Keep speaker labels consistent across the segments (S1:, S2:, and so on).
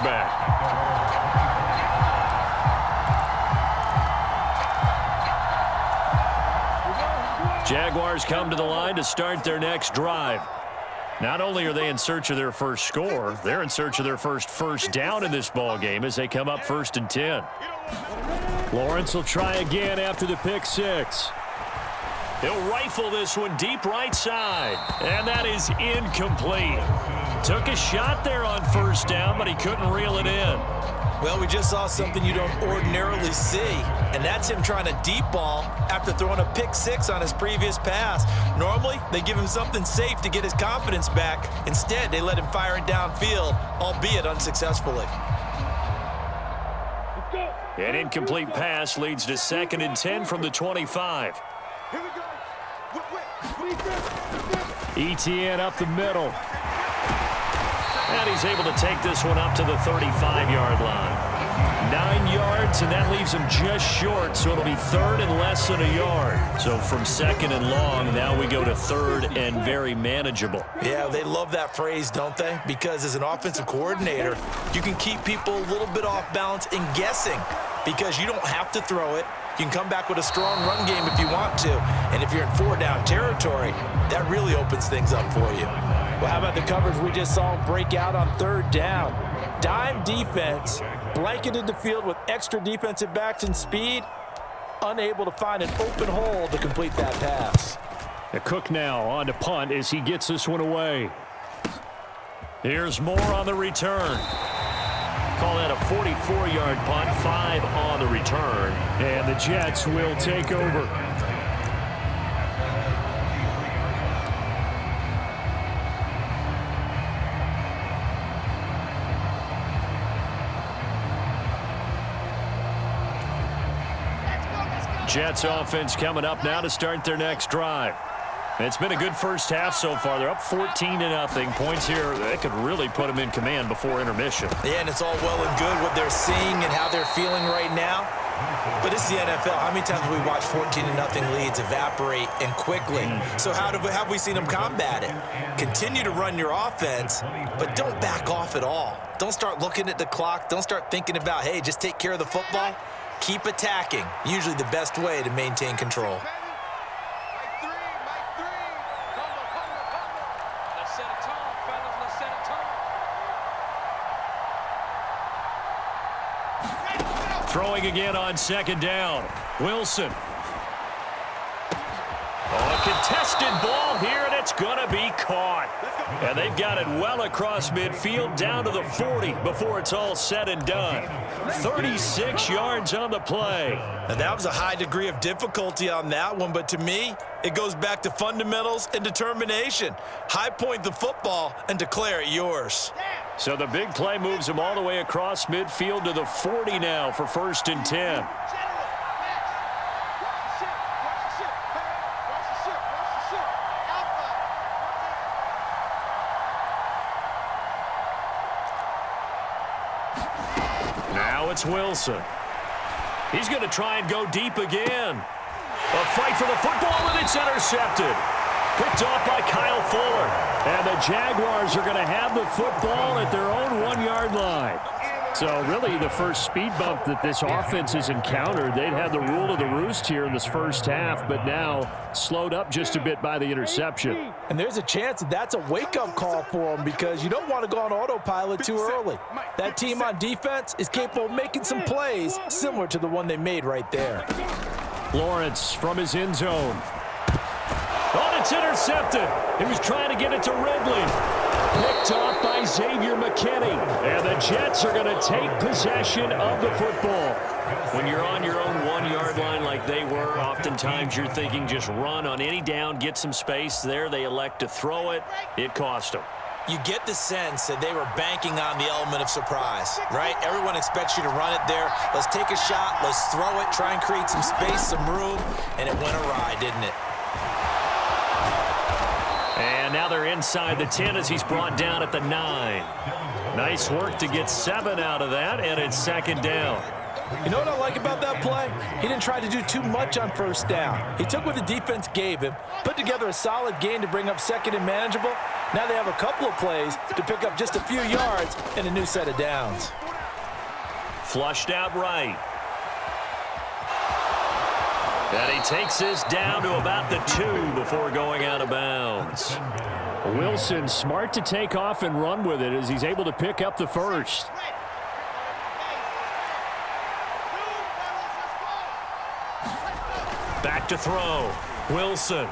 S1: back. Jaguars come to the line to start their next drive. Not only are they in search of their first score, they're in search of their first down in this ball game as they come up 1st and 10. Lawrence will try again after the pick six. He'll rifle this one deep right side, and that is incomplete. Took a shot there on 1st down, but he couldn't reel it in.
S2: Well, we just saw something you don't ordinarily see, and that's him trying to deep ball after throwing a pick six on his previous pass. Normally, they give him something safe to get his confidence back. Instead, they let him fire it downfield, albeit unsuccessfully.
S1: An incomplete pass leads to 2nd and 10 from the 25. ETN up the middle. And he's able to take this one up to the 35-yard line. 9 yards, and that leaves him just short, so it'll be 3rd and less than a yard. So from 2nd and long, now we go to 3rd and very manageable.
S2: Yeah, they love that phrase, don't they? Because as an offensive coordinator, you can keep people a little bit off balance and guessing because you don't have to throw it. You can come back with a strong run game if you want to. And if you're in 4-down territory, that really opens things up for you. Well, how about the coverage we just saw break out on 3rd down? Dime defense, blanketed the field with extra defensive backs and speed, unable to find an open hole to complete that pass.
S1: The Cook now on to punt as he gets this one away. Here's Moore on the return. Call that a 44-yard punt, 5 on the return. And the Jets will take over. Jets offense coming up now to start their next drive. It's been a good first half so far. They're up 14-0. Points here, that could really put them in command before intermission.
S2: Yeah, and it's all well and good what they're seeing and how they're feeling right now. But it's the NFL. How many times have we watched 14-0 leads evaporate and quickly? So how have we seen them combat it? Continue to run your offense, but don't back off at all. Don't start looking at the clock. Don't start thinking about, hey, just take care of the football. Keep attacking. Usually the best way to maintain control.
S1: Throwing again on 2nd down. Wilson. Oh, a contested ball here, and it's going to be caught. And they've got it well across midfield down to the 40 before it's all said and done. 36 yards on the play.
S2: And that was a high degree of difficulty on that one, but to me, it goes back to fundamentals and determination. High point the football and declare it yours.
S1: So the big play moves him all the way across midfield to the 40 now for 1st and 10. Now it's Wilson. He's going to try and go deep again. A fight for the football, and it's intercepted. Picked off by Kyle Fuller. And the Jaguars are going to have the football at their own 1-yard line. So really the first speed bump that this offense has encountered. They'd had the rule of the roost here in this first half, but now slowed up just a bit by the interception.
S2: And there's a chance that that's a wake-up call for them because you don't want to go on autopilot too early. That team on defense is capable of making some plays similar to the one they made right there.
S1: Lawrence from his end zone. Oh, it's intercepted. He was trying to get it to Ridley. Picked off by Xavier McKinney. And the Jets are going to take possession of the football. When you're on your own 1-yard line like they were, oftentimes you're thinking just run on any down, get some space. There they elect to throw it. It cost them.
S2: You get the sense that they were banking on the element of surprise, right? Everyone expects you to run it there. Let's take a shot. Let's throw it. Try and create some space, some room. And it went awry, didn't it?
S1: And now they're inside the 10 as he's brought down at the 9. Nice work to get 7 out of that, and it's 2nd down.
S2: You know what I like about that play? He didn't try to do too much on first down. He took what the defense gave him, put together a solid gain to bring up second and manageable. Now they have a couple of plays to pick up just a few yards and a new set of downs.
S1: Flushed out right. And he takes this down to about the 2 before going out of bounds. Wilson smart to take off and run with it as he's able to pick up the first. Back to throw. Wilson.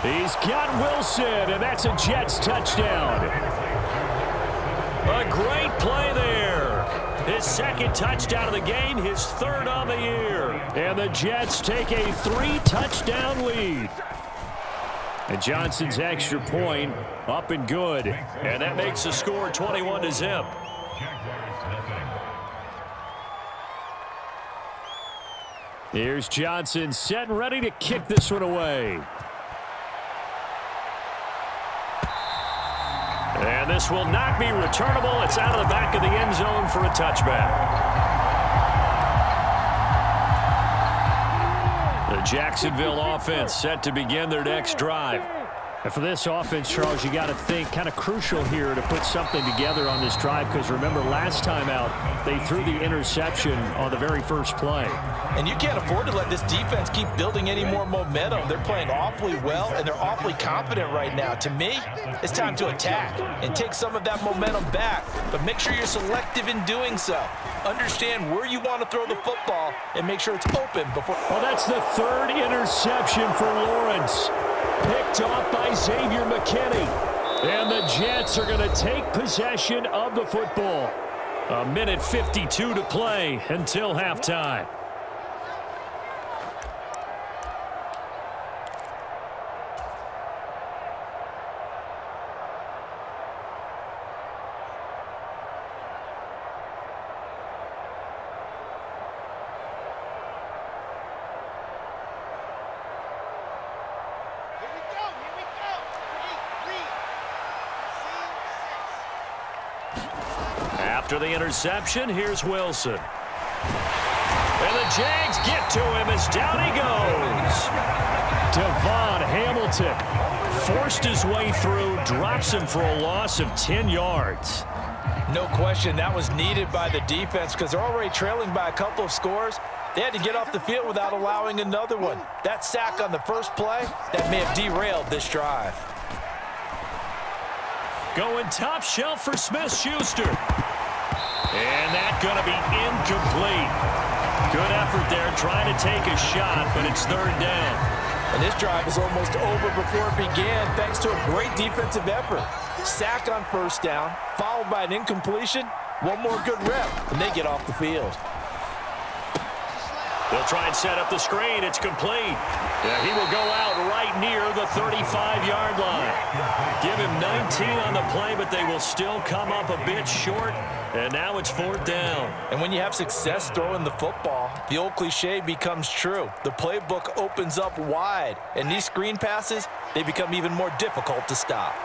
S1: He's got Wilson, and that's a Jets touchdown. A great play there. His second touchdown of the game, his third on the year. And the Jets take a 3-touchdown lead. And Johnson's extra point up and good. And that makes the score 21-0. Here's Johnson set and ready to kick this one away. And this will not be returnable. It's out of the back of the end zone for a touchback. The Jacksonville offense set to begin their next drive. And for this offense, Charles, you got to think kind of crucial here to put something together on this drive, because remember last time out they threw the interception on the very first play.
S2: And you can't afford to let this defense keep building any more momentum. They're playing awfully well, and they're awfully confident right now. To me, it's time to attack and take some of that momentum back, but make sure you're selective in doing so. Understand where you want to throw the football and make sure it's open before.
S1: Well, that's the third interception for Lawrence. Picked off by Xavier McKinney. And the Jets are going to take possession of the football. 1:52 to play until halftime. After the interception, here's Wilson. And the Jags get to him as down he goes. Devon Hamilton forced his way through, drops him for a loss of 10 yards.
S2: No question, that was needed by the defense because they're already trailing by a couple of scores. They had to get off the field without allowing another one. That sack on the first play, that may have derailed this drive.
S1: Going top shelf for Smith-Schuster. And that's going to be incomplete. Good effort there trying to take a shot, but it's third down.
S2: And this drive is almost over before it began thanks to a great defensive effort. Sack on first down, followed by an incompletion. One more good rep, and they get off the field.
S1: They'll try and set up the screen. It's complete. Yeah, he will go out right near the 35-yard line. Give him 19 on the play, but they will still come up a bit short. And now it's fourth down.
S2: And when you have success throwing the football, the old cliche becomes true. The playbook opens up wide. And these screen passes, they become even more difficult to stop.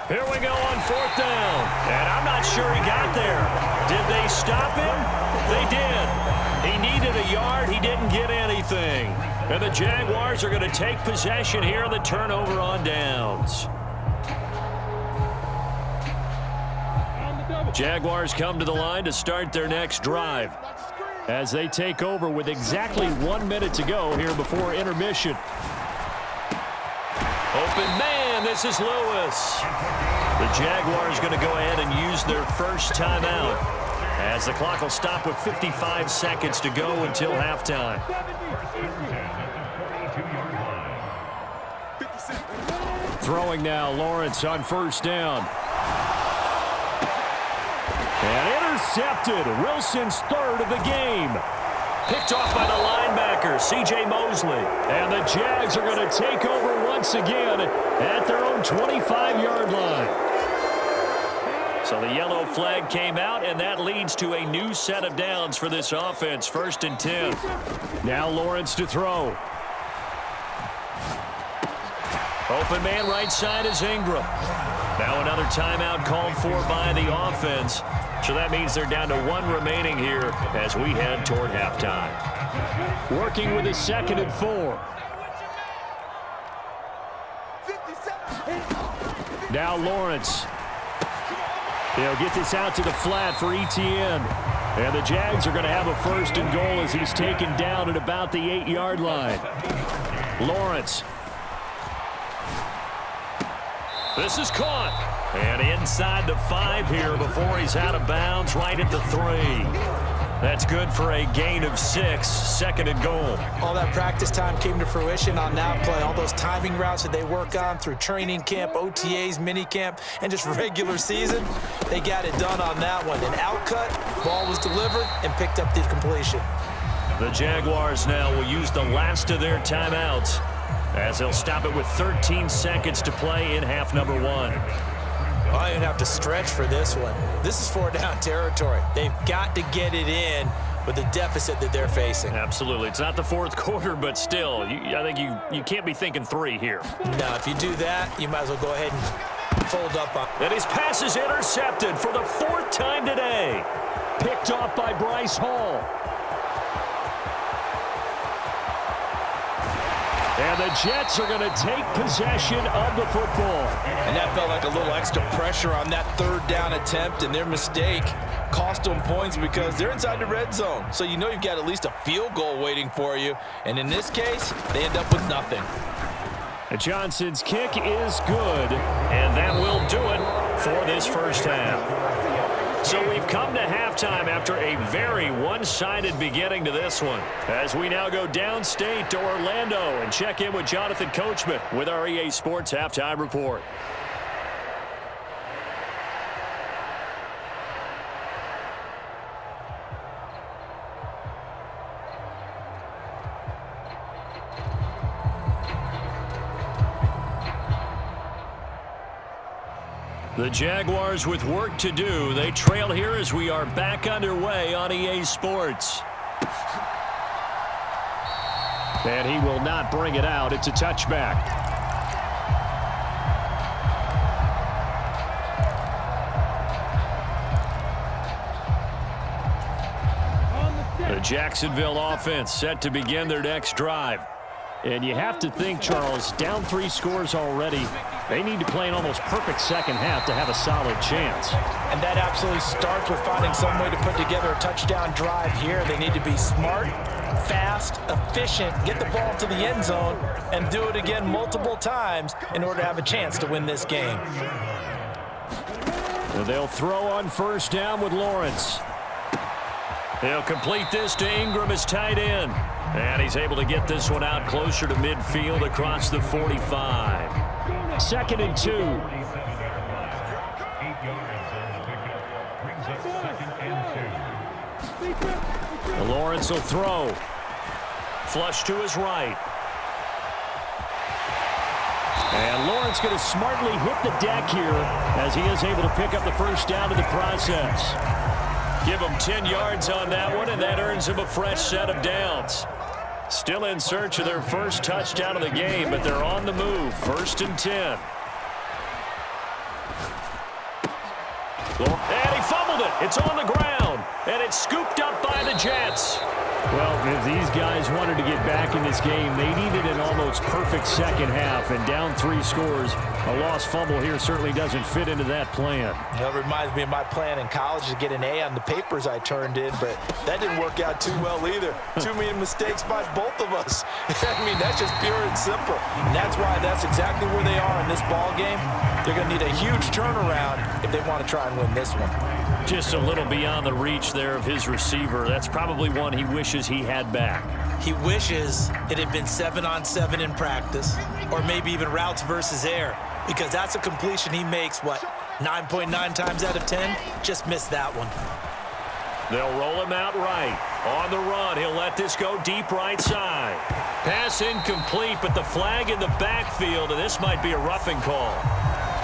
S1: Here we go on fourth down. And I'm not sure he got there. Did they stop him? They did. He needed a yard. He didn't get anything. And the Jaguars are going to take possession here on the turnover on downs. Jaguars come to the line to start their next drive as they take over with exactly 1 minute to go here before intermission. Open man, this is Lewis. The Jaguars going to go ahead and use their first timeout as the clock will stop with 55 seconds to go until halftime. Throwing now, Lawrence on first down. And intercepted. Wilson's third of the game. Picked off by the linebacker, C.J. Mosley. And the Jags are going to take over once again at their own 25-yard line. So the yellow flag came out, and that leads to a new set of downs for this offense. 1st and 10. Now Lawrence to throw. Open man right side is Ingram. Now another timeout called for by the offense. So that means they're down to 1 remaining here as we head toward halftime. Working with a 2nd and 4. Now Lawrence. He'll get this out to the flat for Etienne. And the Jags are going to have a 1st and goal as he's taken down at about the 8-yard line. Lawrence. This is caught. And inside the 5 here before he's out of bounds, right at the 3. That's good for a gain of 6, 2nd and goal.
S2: All that practice time came to fruition on that play. All those timing routes that they work on through training camp, OTAs, mini camp, and just regular season, they got it done on that one. An outcut, ball was delivered, and picked up the completion.
S1: The Jaguars now will use the last of their timeouts as they'll stop it with 13 seconds to play in half number 1.
S2: I don't even have to stretch for this one. This is 4-down territory. They've got to get it in with the deficit that they're facing.
S1: Absolutely. It's not the 4th quarter, but still, I think you can't be thinking 3 here.
S2: Now, if you do that, you might as well go ahead and fold up on.
S1: And his pass is intercepted for the 4th time today. Picked off by Bryce Hall. And the Jets are going to take possession of the football.
S3: And that felt like a little extra pressure on that 3rd down attempt, and their mistake cost them points because they're inside the red zone. So you know you've got at least a field goal waiting for you. And in this case, they end up with nothing.
S1: Johnson's kick is good, and that will do it for this first half. So we've come to halftime after a very one-sided beginning to this one, as we now go downstate to Orlando and check in with Jonathan Coachman with our EA Sports Halftime Report. The Jaguars with work to do. They trail here as we are back underway on EA Sports. And he will not bring it out. It's a touchback. The Jacksonville offense set to begin their next drive. And you have to think, Charles, down 3 scores already. They need to play an almost perfect second half to have a solid chance.
S2: And that absolutely starts with finding some way to put together a touchdown drive here. They need to be smart, fast, efficient, get the ball to the end zone, and do it again multiple times in order to have a chance to win this game.
S1: And they'll throw on 1st down with Lawrence. He'll complete this to Ingram as tight end. And he's able to get this one out closer to midfield across the 45. 2nd and 2. Lawrence will throw. Flush to his right. And Lawrence going to smartly hit the deck here as he is able to pick up the 1st down in the process. Give him 10 yards on that one, and that earns him a fresh set of downs. Still in search of their 1st touchdown of the game, but they're on the move. 1st and 10. And he fumbled it. It's on the ground, and it's scooped up by the Jets. Well, if these guys wanted to get back in this game, they needed an almost perfect second half, and down 3 scores. A lost fumble here certainly doesn't fit into that plan.
S2: That reminds me of my plan in college to get an A on the papers I turned in, but that didn't work out too well either. Too many mistakes by both of us. I mean, that's just pure and simple. And that's why that's exactly where they are in this ball game. They're going to need a huge turnaround if they want to try and win this one.
S1: Just a little beyond the reach there of his receiver. That's probably one he wishes he had back.
S2: He wishes it had been 7-on-7 in practice, or maybe even routes versus air, because that's a completion he makes, 9.9 times out of 10? Just missed that one.
S1: They'll roll him out right. On the run, he'll let this go deep right side. Pass incomplete, but the flag in the backfield, and this might be a roughing call.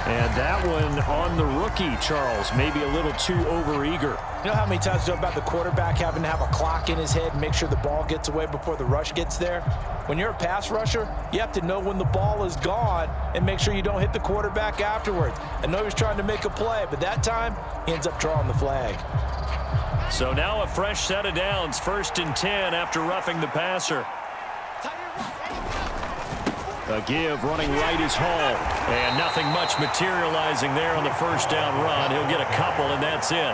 S1: And that one on the rookie, Charles, maybe a little too overeager.
S3: You know how many times about the quarterback having to have a clock in his head and make sure the ball gets away before the rush gets there? When you're a pass rusher, you have to know when the ball is gone and make sure you don't hit the quarterback afterwards. I know he was trying to make a play, but that time he ends up drawing the flag.
S1: So now a fresh set of downs, 1st and 10 after roughing the passer. A give running right is Hall. And nothing much materializing there on the first down run. He'll get a couple, and that's it.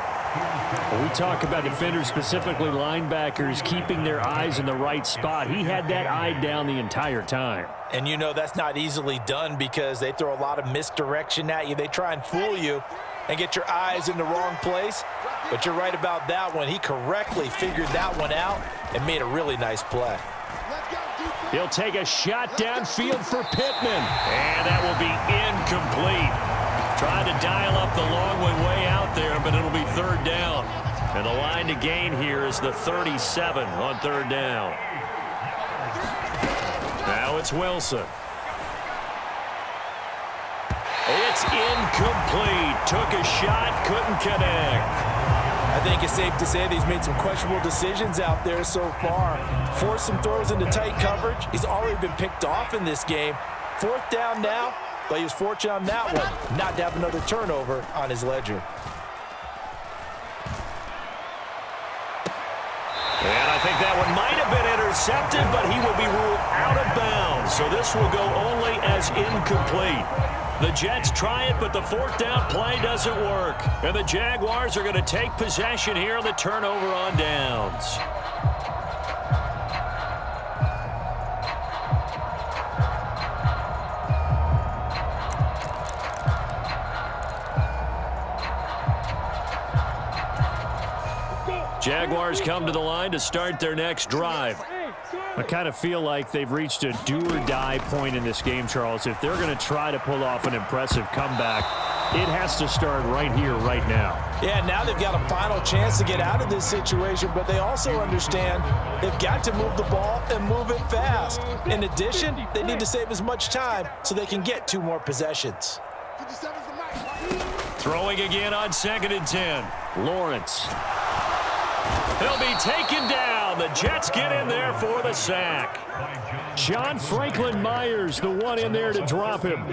S1: When we talk about defenders, specifically linebackers, keeping their eyes in the right spot, he had that eye down the entire time.
S3: And you know that's not easily done because they throw a lot of misdirection at you. They try and fool you and get your eyes in the wrong place. But you're right about that one. He correctly figured that one out and made a really nice play.
S1: He'll take a shot downfield for Pittman. And that will be incomplete. Trying to dial up the long one way out there, but it'll be 3rd down. And the line to gain here is the 37 on 3rd down. Now it's Wilson. It's incomplete. Took a shot, couldn't connect.
S3: I think it's safe to say that he's made some questionable decisions out there so far. Forced some throws into tight coverage. He's already been picked off in this game. 4th down now, but he was fortunate on that one not to have another turnover on his ledger.
S1: And I think that one might have been intercepted, but he will be ruled out of bounds. So this will go only as incomplete. The Jets try it, but the 4th down play doesn't work. And the Jaguars are going to take possession here on the turnover on downs. Jaguars come to the line to start their next drive. I kind of feel like they've reached a do-or-die point in this game, Charles. If they're going to try to pull off an impressive comeback, it has to start right here, right now.
S3: Yeah, now they've got a final chance to get out of this situation, but they also understand they've got to move the ball and move it fast. In addition, they need to save as much time so they can get 2 more possessions.
S1: Throwing again on 2nd and 10. Lawrence. He'll be taken down. The Jets get in there for the sack. John Franklin Myers, the one in there to drop him.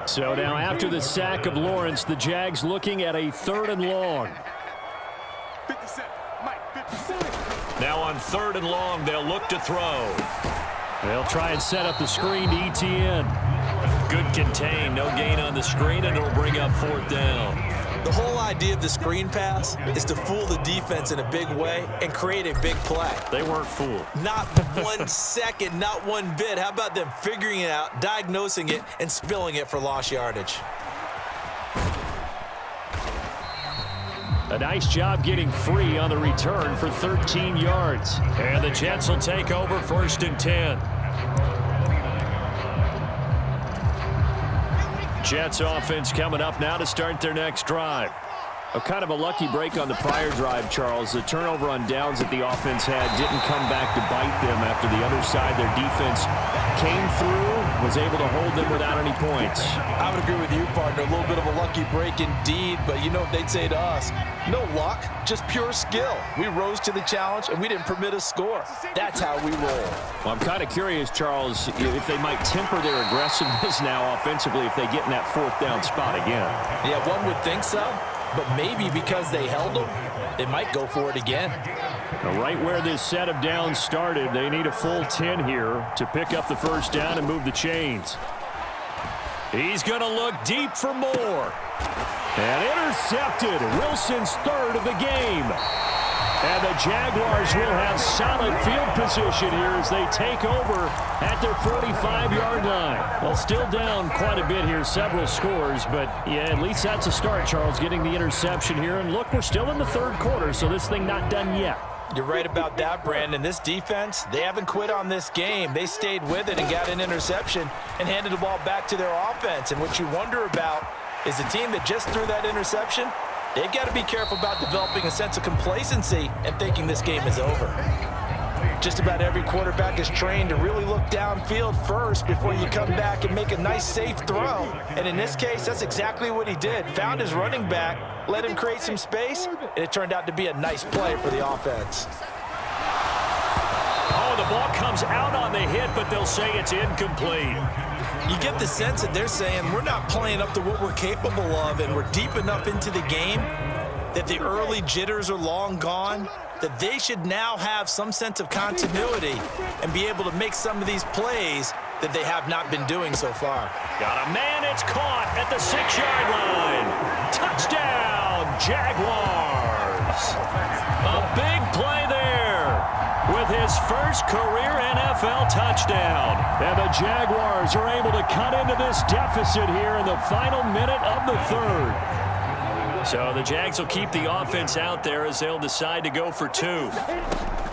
S1: So now after the sack of Lawrence, the Jags looking at a 3rd and long. Now on 3rd and long, they'll look to throw. They'll try and set up the screen to ETN. Good contain, no gain on the screen, and it'll bring up 4th down.
S2: The whole idea of the screen pass is to fool the defense in a big way and create a big play.
S1: They weren't fooled.
S2: Not 1 second, not one bit. How about them figuring it out, diagnosing it, and spilling it for lost yardage?
S1: A nice job getting free on the return for 13 yards. And the Jets will take over 1st and 10. Jets offense coming up now to start their next drive. Kind of a lucky break on the prior drive, Charles. The turnover on downs that the offense had didn't come back to bite them after the other side. Their defense came through, was able to hold them without any points.
S3: I would agree with you, partner. A little bit of a lucky break indeed, but you know what they'd say to us? No luck, just pure skill. We rose to the challenge, and we didn't permit a score. That's how we roll.
S1: Well, I'm kind of curious, Charles, if they might temper their aggressiveness now offensively if they get in that 4th down spot again.
S3: Yeah, one would think so. But maybe because they held them, they might go for it again.
S1: Right where this set of downs started, they need a full 10 here to pick up the 1st down and move the chains. He's going to look deep for more. And intercepted. Wilson's 3rd of the game. And the Jaguars will have solid field position here as they take over at their 45-yard line. Well, still down quite a bit here, several scores, but yeah, at least that's a start, Charles, getting the interception here. And look, we're still in the 3rd quarter, so this thing not done yet.
S3: You're right about that, Brandon. This defense, they haven't quit on this game. They stayed with it and got an interception and handed the ball back to their offense. And what you wonder about is the team that just threw that interception, they've got to be careful about developing a sense of complacency and thinking this game is over.
S2: Just about every quarterback is trained to really look downfield first before you come back and make a nice, safe throw. And in this case, that's exactly what he did. Found his running back, let him create some space, and it turned out to be a nice play for the offense.
S1: Oh, the ball comes out on the hit, but they'll say it's incomplete.
S2: You get the sense that they're saying we're not playing up to what we're capable of, and we're deep enough into the game that the early jitters are long gone, that they should now have some sense of continuity and be able to make some of these plays that they have not been doing so far.
S1: Got a man, it's caught at the 6-yard line. Touchdown, Jaguars. A big play there with his first career NFL touchdown. And the Jaguars are able to cut into this deficit here in the final minute of the third. So the Jags will keep the offense out there as they'll decide to go for 2.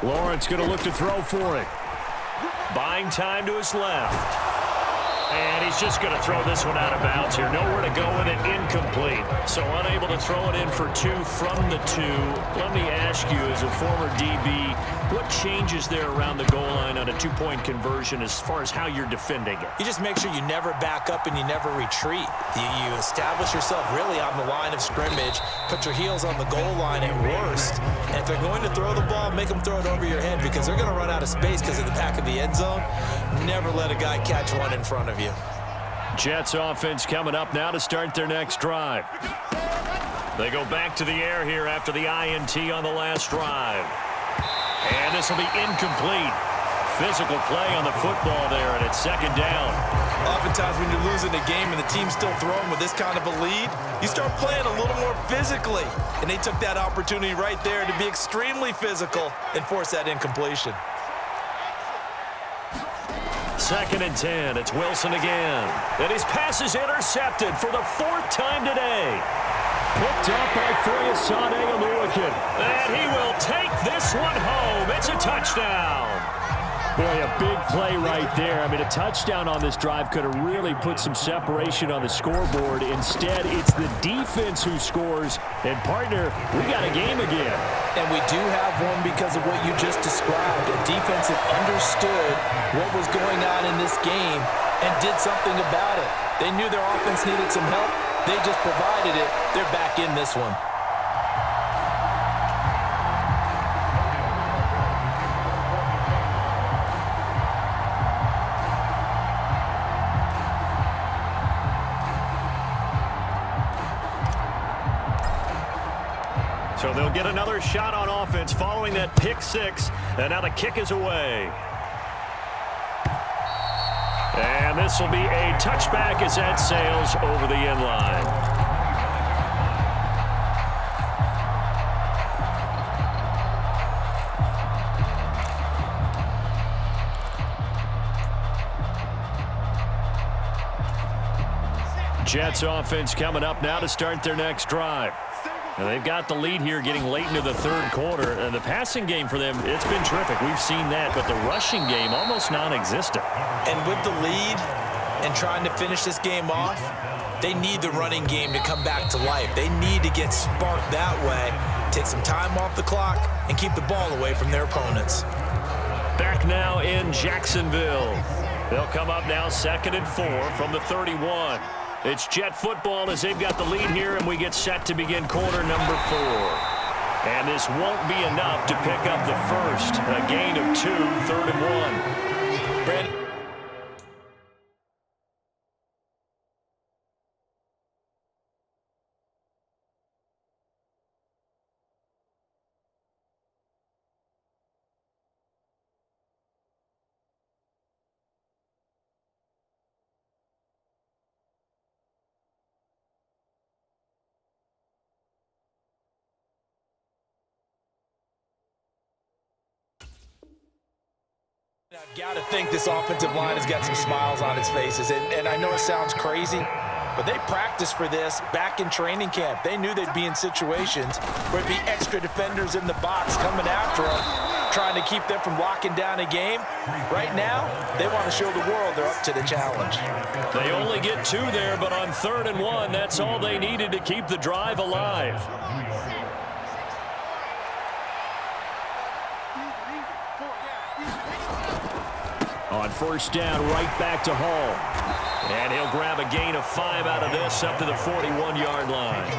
S1: Lawrence going to look to throw for it. Buying time to his left. And he's just going to throw this one out of bounds here. Nowhere to go with it, incomplete. So unable to throw it in for 2 from the 2. Let me ask you, as a former DB, what changes there around the goal line on a 2-point conversion as far as how you're defending it?
S2: You just make sure you never back up and you never retreat. You establish yourself really on the line of scrimmage, put your heels on the goal line at worst. And if they're going to throw the ball, make them throw it over your head because they're going to run out of space because of the back of the end zone. Never let a guy catch one in front of you.
S1: Jets offense coming up now to start their next drive. They go back to the air here after the INT on the last drive. And this will be incomplete. Physical play on the football there, and it's 2nd down.
S2: Oftentimes when you're losing a game and the team's still throwing with this kind of a lead, you start playing a little more physically. And they took that opportunity right there to be extremely physical and force that incompletion.
S1: 2nd and 10. It's Wilson again. And his pass is intercepted for the 4th time today. Picked up by Foyesade Oluwakin. And he will take this one home. It's a touchdown. Boy, a big play right there. I mean, a touchdown on this drive could have really put some separation on the scoreboard. Instead, it's the defense who scores. And, partner, we got a game again.
S2: And we do have one because of what you just described. A defense that understood what was going on in this game and did something about it. They knew their offense needed some help. They just provided it. They're back in this one.
S1: So they'll get another shot on offense following that pick 6. And now the kick is away. And this will be a touchback as that sails over the end line. Jets offense coming up now to start their next drive. Now they've got the lead here getting late into the 3rd quarter. And the passing game for them, it's been terrific. We've seen that. But the rushing game, almost non-existent.
S2: And with the lead and trying to finish this game off, they need the running game to come back to life. They need to get sparked that way, take some time off the clock, and keep the ball away from their opponents.
S1: Back now in Jacksonville. They'll come up now 2nd and 4 from the 31. It's Jet football as they've got the lead here, and we get set to begin quarter number 4. And this won't be enough to pick up the first. A gain of 2, 3rd and 1.
S2: Brandon. I've got to think this offensive line has got some smiles on its faces. And I know it sounds crazy, but they practiced for this back in training camp. They knew they'd be in situations where it'd be extra defenders in the box coming after them, trying to keep them from locking down a game. Right now, they want to show the world they're up to the challenge.
S1: They only get 2 there, but on 3rd and 1, that's all they needed to keep the drive alive. On first down, right back to Hall. And he'll grab a gain of 5 out of this up to the 41-yard line.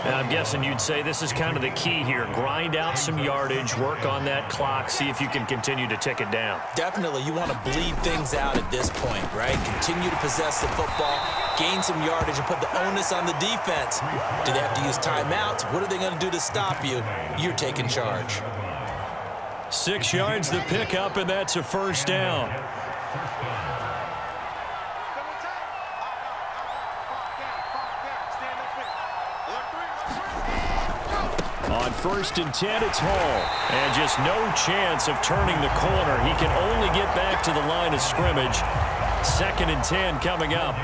S1: And I'm guessing you'd say this is kind of the key here. Grind out some yardage, work on that clock, see if you can continue to tick it down.
S2: Definitely, you want to bleed things out at this point, right? Continue to possess the football, gain some yardage, and put the onus on the defense. Do they have to use timeouts? What are they going to do to stop you? You're taking charge.
S1: 6 yards the pickup, and that's a first down. On first and 10, it's Hall. And just no chance of turning the corner. He can only get back to the line of scrimmage. 2nd and 10 coming up.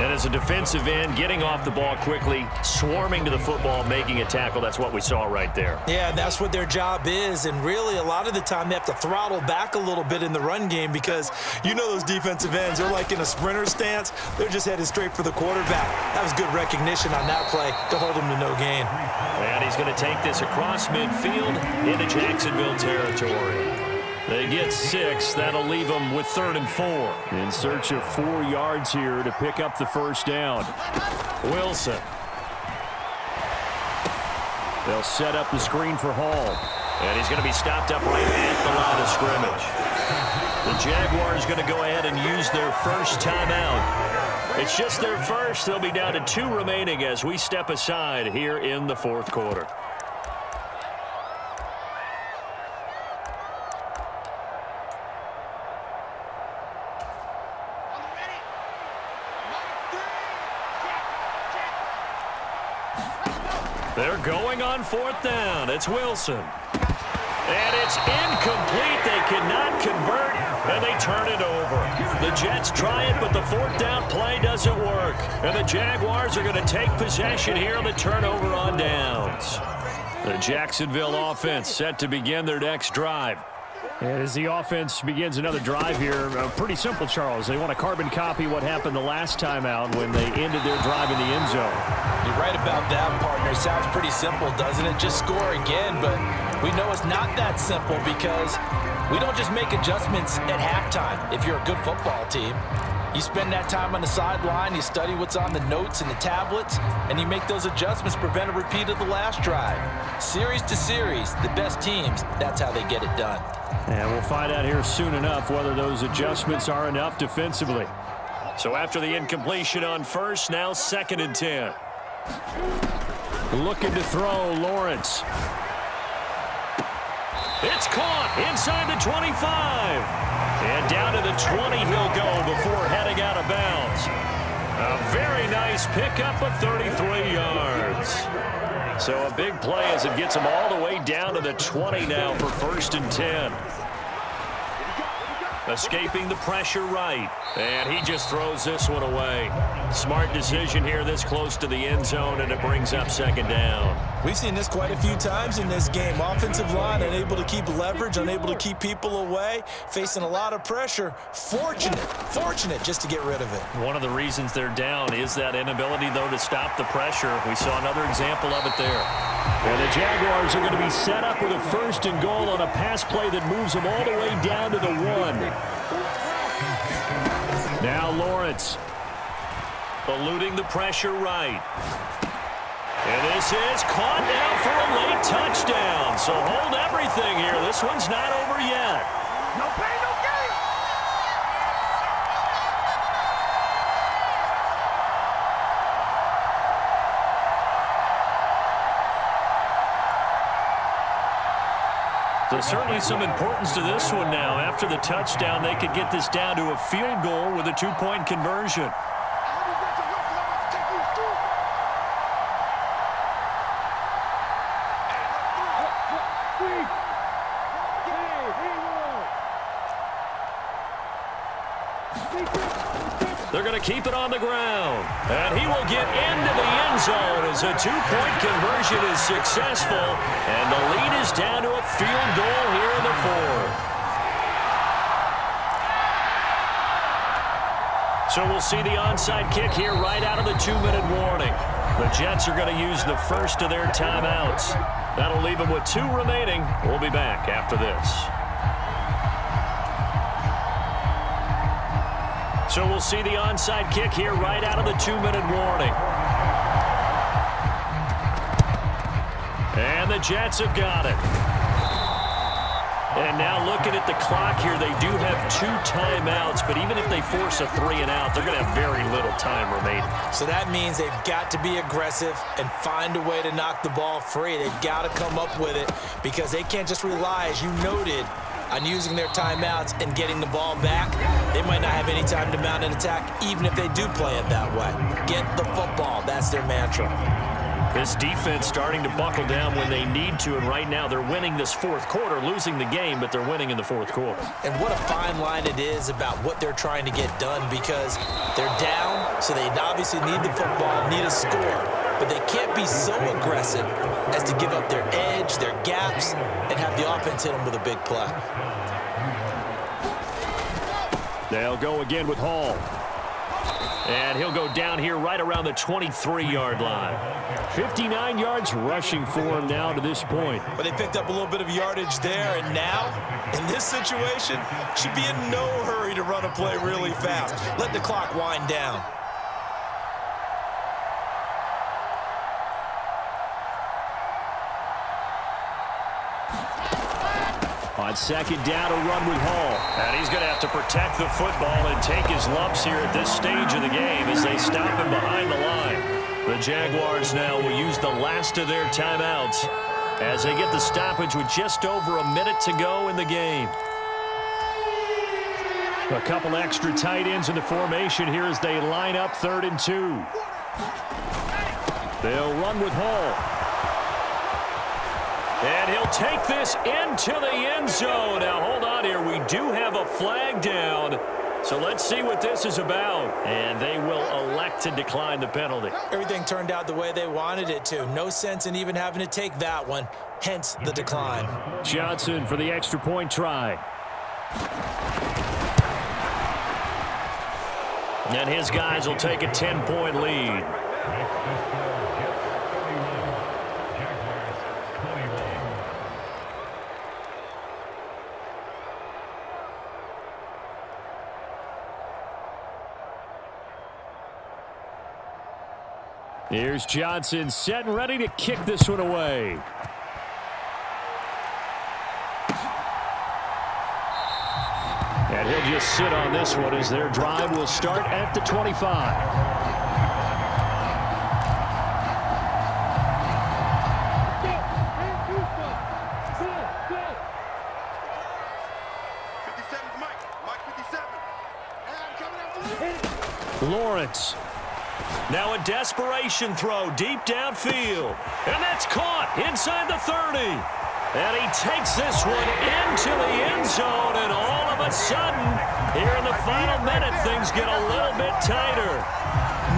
S1: And as a defensive end, getting off the ball quickly, swarming to the football, making a tackle. That's what we saw right there.
S2: Yeah, that's what their job is. And really, a lot of the time, they have to throttle back a little bit in the run game because you know those defensive ends, they're like in a sprinter stance. They're just headed straight for the quarterback. That was good recognition on that play to hold him to no gain.
S1: And he's going to take this across midfield into Jacksonville territory. They get 6. That'll leave them with 3rd and 4. In search of 4 yards here to pick up the first down. Wilson. They'll set up the screen for Hall. And he's going to be stopped up right at the line of scrimmage. The Jaguars going to go ahead and use their first timeout. It's just their first. They'll be down to 2 remaining as we step aside here in the 4th quarter. They're going on 4th down. It's Wilson. And it's incomplete. They cannot convert, and they turn it over. The Jets try it, but the 4th down play doesn't work. And the Jaguars are going to take possession here on the turnover on downs. The Jacksonville offense set to begin their next drive. And as the offense begins another drive here, pretty simple, Charles. They want to carbon copy what happened the last time out when they ended their drive in the end zone.
S3: You're right about that, partner. Sounds pretty simple, doesn't it? Just score again, but we know it's not that simple because we don't just make adjustments at halftime if you're a good football team. You spend that time on the sideline, you study what's on the notes and the tablets, and you make those adjustments, prevent a repeat of the last drive. Series to series, the best teams, that's how they get it done.
S1: And we'll find out here soon enough whether those adjustments are enough defensively. So after the incompletion on first, now 2nd and 10. Looking to throw, Lawrence. It's caught inside the 25. And down to the 20 he'll go before heading out of bounds. A very nice pickup of 33 yards. So a big play as it gets him all the way down to the 20 now for 1st and 10. Escaping the pressure right. And he just throws this one away. Smart decision here this close to the end zone, and it brings up 2nd down.
S2: We've seen this quite a few times in this game. Offensive line unable to keep leverage, unable to keep people away, facing a lot of pressure. Fortunate just to get rid of it.
S1: One of the reasons they're down is that inability, though, to stop the pressure. We saw another example of it there. And the Jaguars are going to be set up with a 1st and goal on a pass play that moves them all the way down to the 1. Now Lawrence eluding the pressure right. And this is caught now for a late touchdown. So hold everything here. This one's not over yet.
S4: No pain, no gain.
S1: So certainly some importance to this one now. After the touchdown, they could get this down to a field goal with a 2-point conversion. They're going to keep it on the ground. And he will get into the end zone as a 2-point conversion is successful. And the lead is down to a field goal here in the 4th. So we'll see the onside kick here right out of the 2-minute warning. The Jets are going to use the first of their timeouts. That'll leave them with 2 remaining. We'll be back after this. So we'll see the onside kick here right out of the 2-minute warning. And the Jets have got it. And now looking at the clock here, they do have 2 timeouts, but even if they force a 3-and-out, they're going to have very little time remaining.
S2: So that means they've got to be aggressive and find a way to knock the ball free. They've got to come up with it because they can't just rely, as you noted, on using their timeouts and getting the ball back. They might not have any time to mount an attack, even if they do play it that way. Get the football. That's their mantra.
S1: This defense starting to buckle down when they need to, and right now they're winning this fourth quarter, losing the game, but they're winning in the fourth quarter.
S2: And what a fine line it is about what they're trying to get done because they're down, so they obviously need the football, need a score, but they can't be so aggressive as to give up their edge, their gaps, and have the offense hit them with a big play.
S1: They'll go again with Hall. And he'll go down here right around the 23-yard line. 59 yards rushing for him now to this point.
S2: But they picked up a little bit of yardage there, and now, in this situation, should be in no hurry to run a play really fast. Let the clock wind down.
S1: On second down, a run with Hall. And he's going to have to protect the football and take his lumps here at this stage of the game as they stop him behind the line. The Jaguars now will use the last of their timeouts as they get the stoppage with just over a minute to go in the game. A couple extra tight ends in the formation here as they line up 3rd and 2. They'll run with Hall. And he'll take this into the end zone. Now, hold on here. We do have a flag down. So let's see what this is about. And they will elect to decline the penalty.
S2: Everything turned out the way they wanted it to. No sense in even having to take that one. Hence the decline.
S1: Johnson for the extra point try. And his guys will take a 10-point lead. Here's Johnson set and ready to kick this one away. And he'll just sit on this one as their drive will start at the 25. Lawrence. Now a desperation throw deep downfield. And that's caught inside the 30. And he takes this one into the end zone. And all of a sudden, here in the final minute, things get a little bit tighter.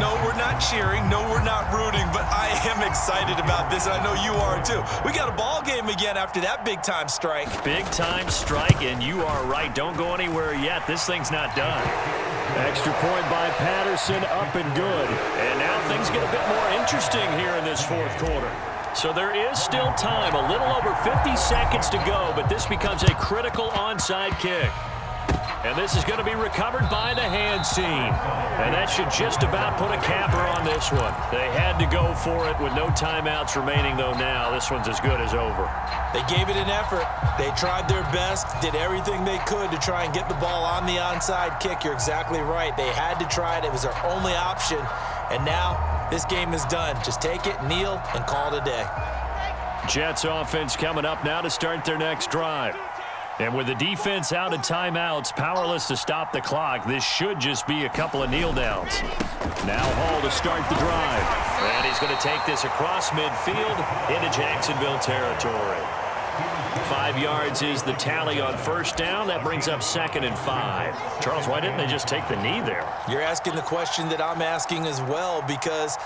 S2: No, we're not cheering. No, we're not rooting. But I am excited about this, and I know you are too. We got a ball game again after that big-time strike.
S1: Big-time strike, and you are right. Don't go anywhere yet. This thing's not done. Extra point by Patterson, up and good. And now things get a bit more interesting here in this fourth quarter. So there is still time, a little over 50 seconds to go, but this becomes a critical onside kick. And this is going to be recovered by the hands team. And that should just about put a capper on this one. They had to go for it with no timeouts remaining, though now this one's as good as over.
S2: They gave it an effort. They tried their best, did everything they could to try and get the ball on the onside kick. You're exactly right. They had to try it. It was their only option. And now this game is done. Just take it, kneel, and call it a day.
S1: Jets offense coming up now to start their next drive. And with the defense out of timeouts, powerless to stop the clock, this should just be a couple of kneel downs. Now Hall to start the drive. And he's going to take this across midfield into Jacksonville territory. 5 yards is the tally on first down. That brings up 2nd and 5. Charles, why didn't they just take the knee there?
S2: You're asking the question that I'm asking as well, because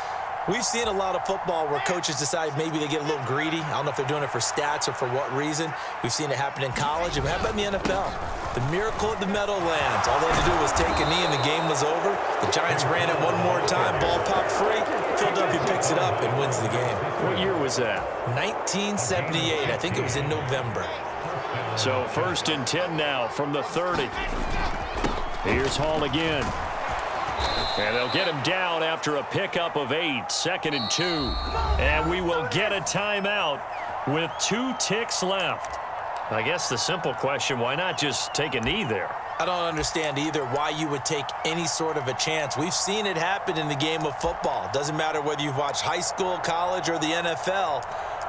S2: we've seen a lot of football where coaches decide maybe they get a little greedy. I don't know if they're doing it for stats or for what reason. We've seen it happen in college. And how about in the NFL? The miracle at the Meadowlands. All they had to do was take a knee and the game was over. The Giants ran it one more time. Ball popped free. Philadelphia picks it up and wins the game.
S1: What year was that?
S2: 1978. I think it was in November.
S1: So 1st and 10 now from the 30. Here's Hall again. And they'll get him down after a pickup of 8, 2nd and 2. And we will get a timeout with 2 ticks left. I guess the simple question, why not just take a knee there?
S2: I don't understand either why you would take any sort of a chance. We've seen it happen in the game of football. Doesn't matter whether you've watched high school, college, or the NFL.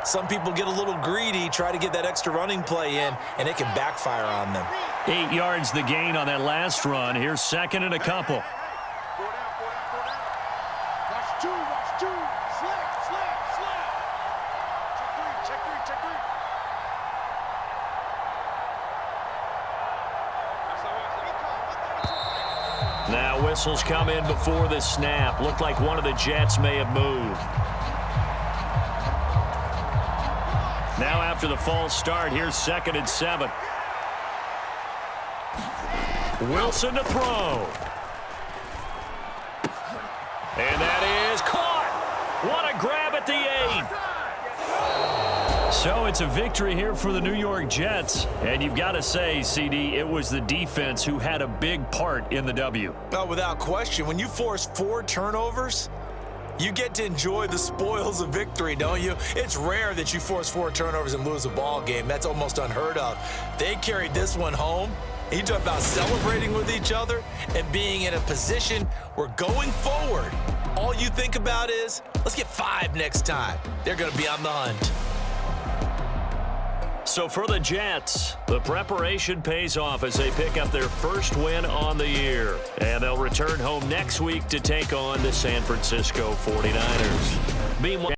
S2: Some people get a little greedy, try to get that extra running play in, and it can backfire on them.
S1: 8 yards the gain on that last run. Here's 2nd and a couple.
S4: Watch 2, watch 2. Slap. Check 3.
S1: Now whistles come in before the snap. Looked like one of the Jets may have moved. Now after the false start, here's 2nd and 7. Wilson to throw. And that is caught. What a grab at the 8. So it's a victory here for the New York Jets. And you've got to say, CD, it was the defense who had a big part in the W.
S2: No, without question. When you force 4 turnovers, you get to enjoy the spoils of victory, don't you? It's rare that you force 4 turnovers and lose a ball game. That's almost unheard of. They carried this one home. You talk about celebrating with each other and being in a position where going forward, all you think about is, let's get 5 next time. They're going to be on the hunt.
S1: So for the Jets, the preparation pays off as they pick up their first win on the year. And they'll return home next week to take on the San Francisco 49ers. Meanwhile,